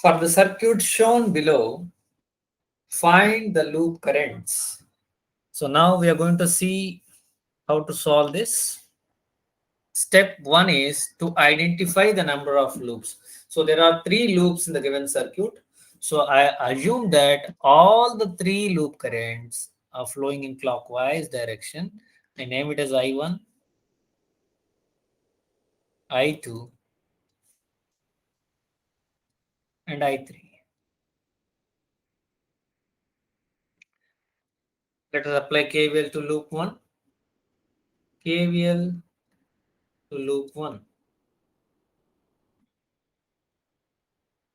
For the circuit shown below, find the loop currents. So now we are going to see how to solve this. Step 1 is to identify the number of loops. So there are 3 loops in the given circuit. So I assume that all the 3 loop currents are flowing in clockwise direction. I name it as I1, I2, and I3. Let us apply KVL to loop 1. KVL to loop 1.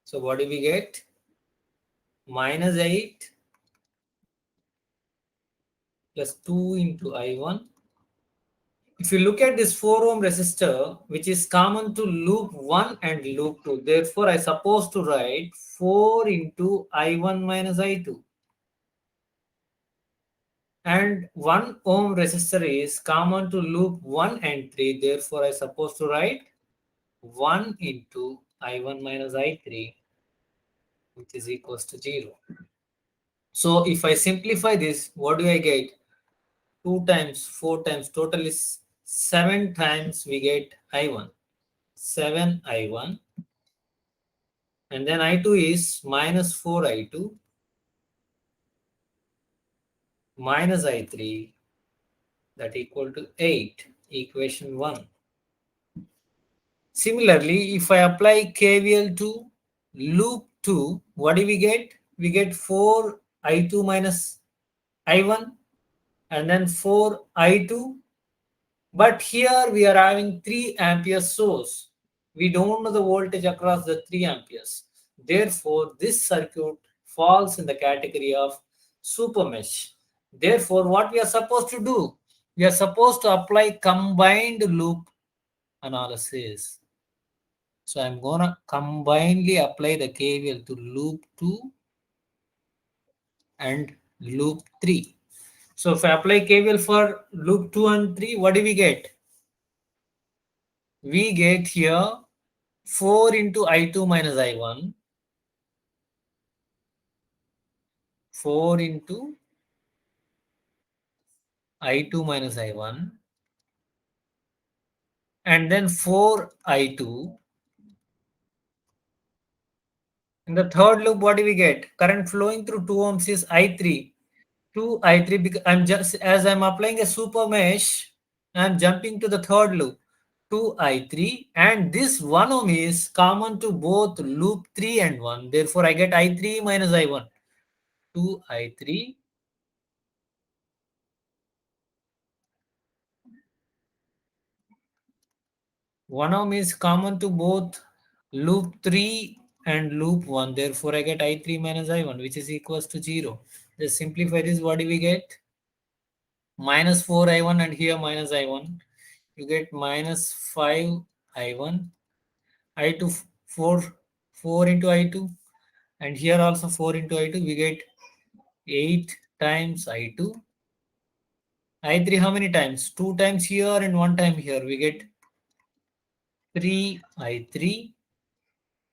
So what do we get? Minus 8 plus 2 into I1. If you look at this 4 ohm resistor, which is common to loop 1 and loop 2, therefore I suppose to write 4 into I1 minus I2. And 1 ohm resistor is common to loop 1 and 3, therefore I suppose to write 1 into I1 minus I3, which is equals to 0. So if I simplify this, what do I get? 2 times 4 times total is 7 times we get I1. 7 I1, and then I2 is minus 4 I2 minus I3, that equal to 8, equation 1. Similarly, if I apply KVL to loop 2, what do we get? We get 4 I2 minus I1 and then 4 I2. But here we are having 3 ampere source. We don't know the voltage across the 3 amperes. Therefore, this circuit falls in the category of super mesh. Therefore, what we are supposed to do? We are supposed to apply combined loop analysis. So I'm gonna combinedly apply the KVL to loop 2 and loop 3. So if I apply KVL for loop 2 and 3, what do we get? We get here 4 into I2 minus I1, 4 into I2 minus I1, and then 4 I2. In the third loop, what do we get? Current flowing through 2 ohms is I3. 2 I3, because I'm just, as I'm applying a super mesh, I'm jumping to the third loop. 2 I3, and this 1 ohm is common to both loop 3 and 1. Therefore, I get I3 minus I1. 2 I3. 1 ohm is common to both loop 3 and loop 1. Therefore, I get I3 minus I1, which is equals to 0. Just simplify this. What do we get? Minus 4 I1 and here minus I1. You get minus 5 I1. I2 4 into I2. And here also 4 into I2. We get 8 times I2. I3 how many times? 2 times here and 1 time here. We get 3 I3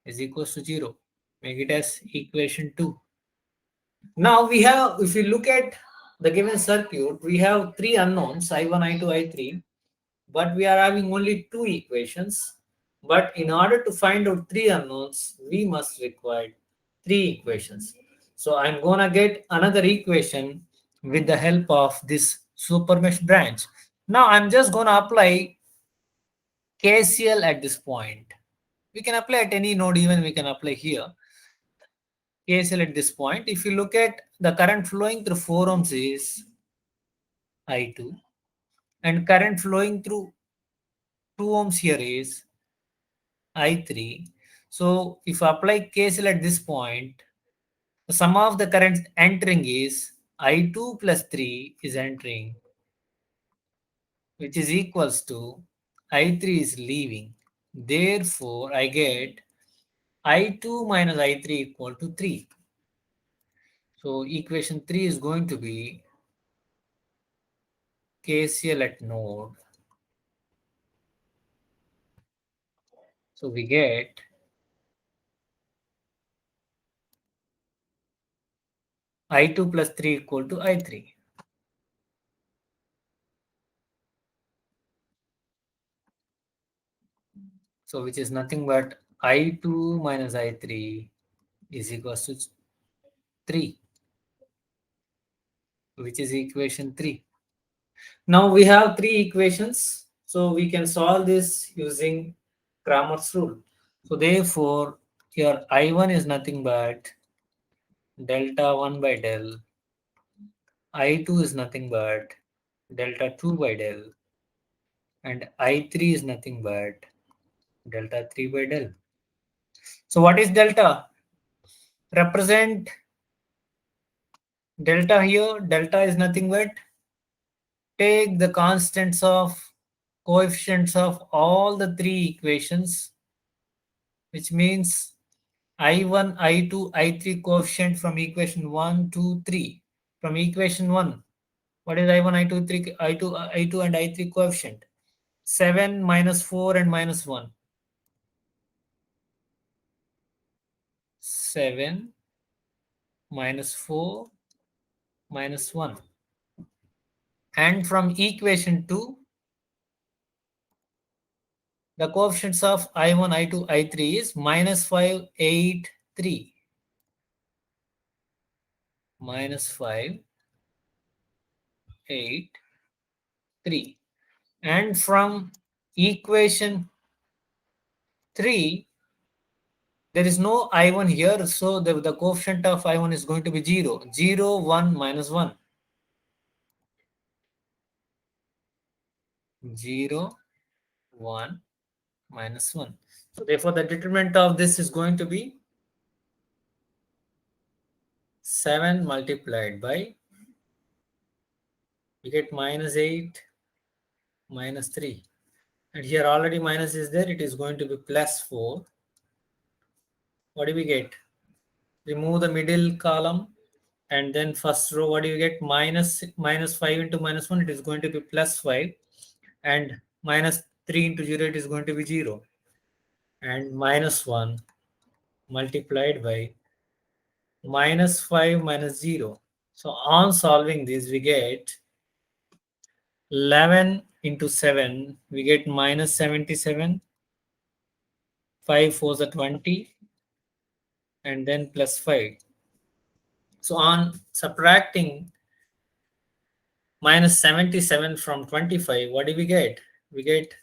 is equals to 0. Make it as equation 2. Now we have, if you look at the given circuit, we have 3 unknowns, I1, I2, I3, but we are having only 2 equations. But in order to find out 3 unknowns, we must require 3 equations. So I'm gonna get another equation with the help of this super mesh branch. Now I'm just gonna apply KCL at this point. We can apply at any node, even we can apply here. KCL at this point. If you look at the current flowing through 4 ohms is I2, and current flowing through 2 ohms here is I3. So if I apply KCL at this point, the sum of the currents entering is I2 plus 3 is entering, which is equals to I3 is leaving. Therefore, I get I2 minus I3 equal to 3. So equation 3 is going to be KCL at node. So we get I2 plus 3 equal to I3. So which is nothing but I2 minus I3 is equals to 3, which is equation 3. Now we have 3 equations, so we can solve this using Cramer's rule. So therefore, your I1 is nothing but delta 1 by del, I2 is nothing but delta 2 by del, and I3 is nothing but delta 3 by del. So what is delta? Represent delta here. Delta is nothing but take the constants of coefficients of all the 3 equations, which means I1, I2, I3 coefficient from equation 1, 2, 3. From equation 1, what is I1, I2, 3, I2 and I3 coefficient? 7 minus 4 and minus 1. 7 minus 4 minus 1. And from equation 2, the coefficients of I1, I2, I3 is minus 5, 8, 3. Minus 5, 8, 3. And from equation 3, there is no I1 here, so the coefficient of I1 is going to be 0. 0, 1, minus 1. 0, 1, minus 1. So therefore, the determinant of this is going to be 7 multiplied by, we get minus 8, minus 3. And here already minus is there, it is going to be plus 4. What do we get? Remove the middle column, and then first row, what do you get? Minus 5 into minus 1, it is going to be plus 5. And minus 3 into 0, it is going to be 0. And minus 1 multiplied by minus 5 minus 0. So on solving this, we get 11 into 7, we get minus 77. 5 4s are 20, and then plus 5. So on subtracting minus 77 from 25, what do we get? We get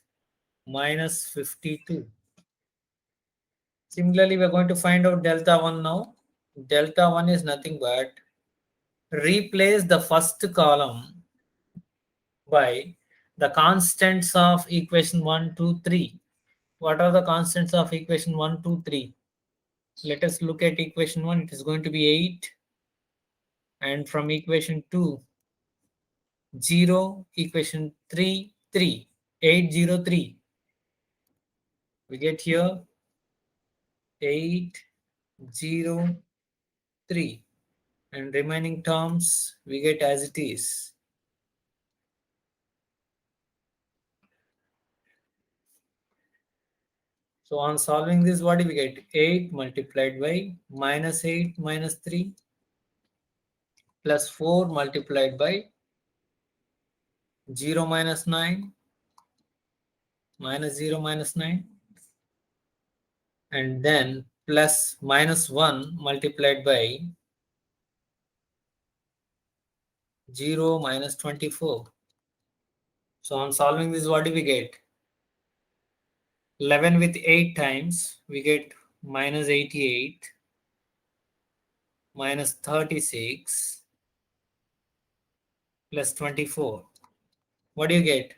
minus 52. Similarly, we're going to find out delta 1 now. Delta 1 is nothing but replace the first column by the constants of equation 1, 2, 3. What are the constants of equation 1, 2, 3? Let us look at equation 1. It is going to be 8. And from equation 2, 0. Equation 3, 3. 8, 0, 3. We get here 8, 0, 3. And remaining terms we get as it is. So on solving this, what do we get? 8 multiplied by minus 8 minus 3 plus 4 multiplied by 0 minus 9 minus 0 minus 9, and then plus minus 1 multiplied by 0 minus 24. So on solving this, what do we get? 11 with 8 times, we get minus 88 minus 36 plus 24. What do you get?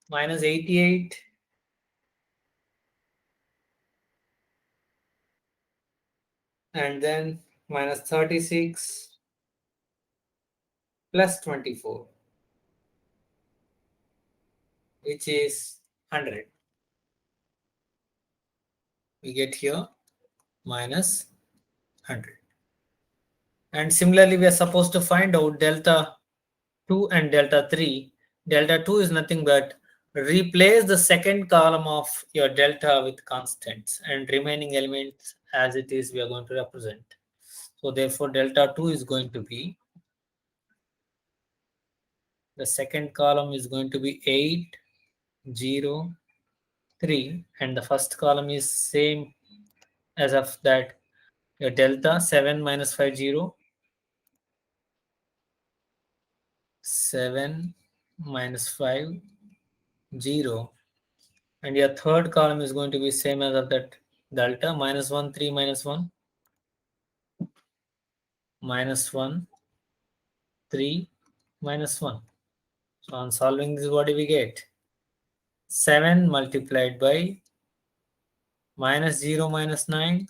Minus 88 and then minus 36 plus 24, which is 100. We get here minus 100. And similarly, we are supposed to find out delta 2 and delta 3. Delta 2 is nothing but replace the second column of your delta with constants, and remaining elements as it is we are going to represent. So therefore delta 2 is going to be, the second column is going to be 8, 0, 3, and the first column is same as of that, your delta 7 minus 5, 0, 7 minus 5, 0, and your third column is going to be same as of that delta minus 1, 3, minus 1, minus 1, 3, minus 1. So on solving this, what do we get? 7 multiplied by minus 0 minus 9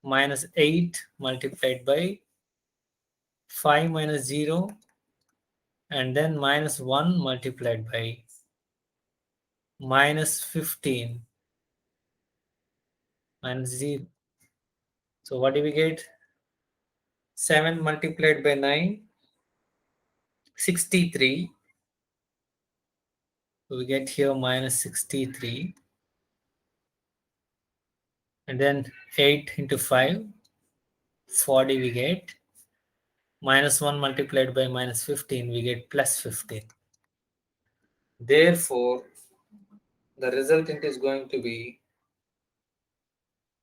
minus 8 multiplied by 5 minus 0, and then minus 1 multiplied by minus 15 minus 0. So what do we get? 7 multiplied by 9, 63. So we get here minus 63. And then 8 into 5, 40 we get. Minus 1 multiplied by minus 15, we get plus 15. Therefore, the resultant is going to be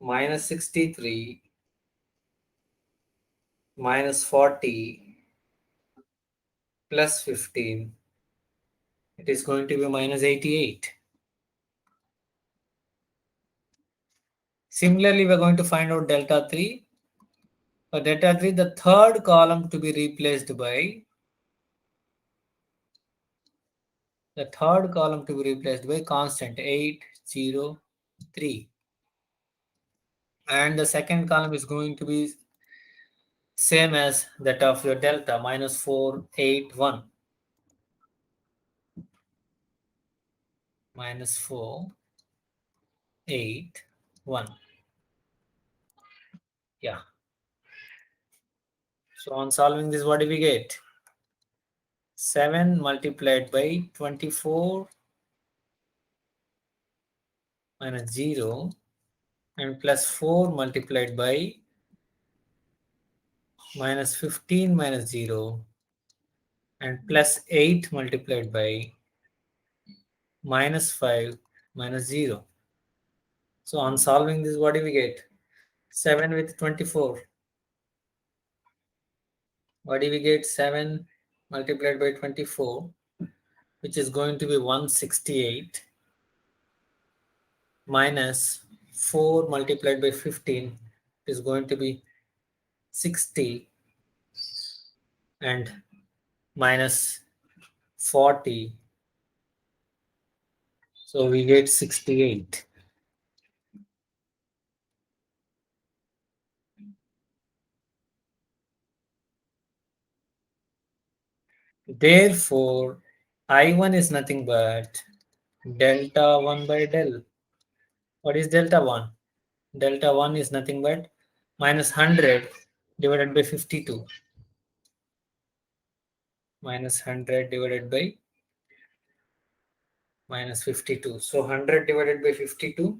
minus 63 minus 40 plus 15. It is going to be minus 88. Similarly, we are going to find out delta 3. For delta 3, the third column to be replaced by, constant 8, 0, 3. And the second column is going to be same as that of your delta minus 4, 8, 1. Minus 4, 8, 1. Yeah. So on solving this, what do we get? 7 multiplied by 24 minus 0 and plus 4 multiplied by minus 15 minus 0 and plus 8 multiplied by minus 5 minus 0. So on solving this, what do we get? 7 with 24. What do we get? 7 multiplied by 24, which is going to be 168, minus 4 multiplied by 15 is going to be 60, and minus 40. So we get 68. Therefore, I1 is nothing but delta 1 by del. What is delta 1? Delta 1 is nothing but minus 100 divided by 52. Minus 100 divided by minus 52. So 100 divided by 52,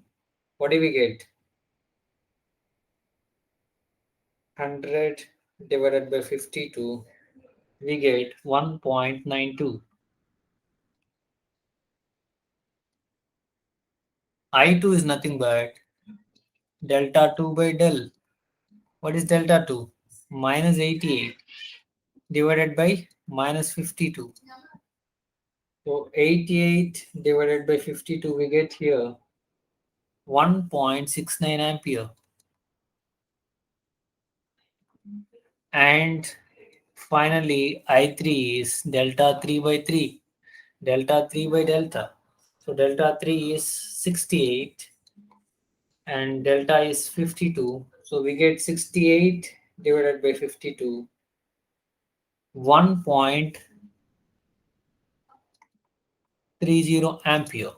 what do we get? 100 divided by 52, we get 1.92. I2 is nothing but delta 2 by del. What is delta 2? Minus 88 divided by minus 52. So 88 divided by 52, we get here 1.69 ampere. And finally, I3 is delta 3 by 3. Delta 3 by delta. So delta 3 is 68 and delta is 52. So we get 68 divided by 52, 1.30 ampere.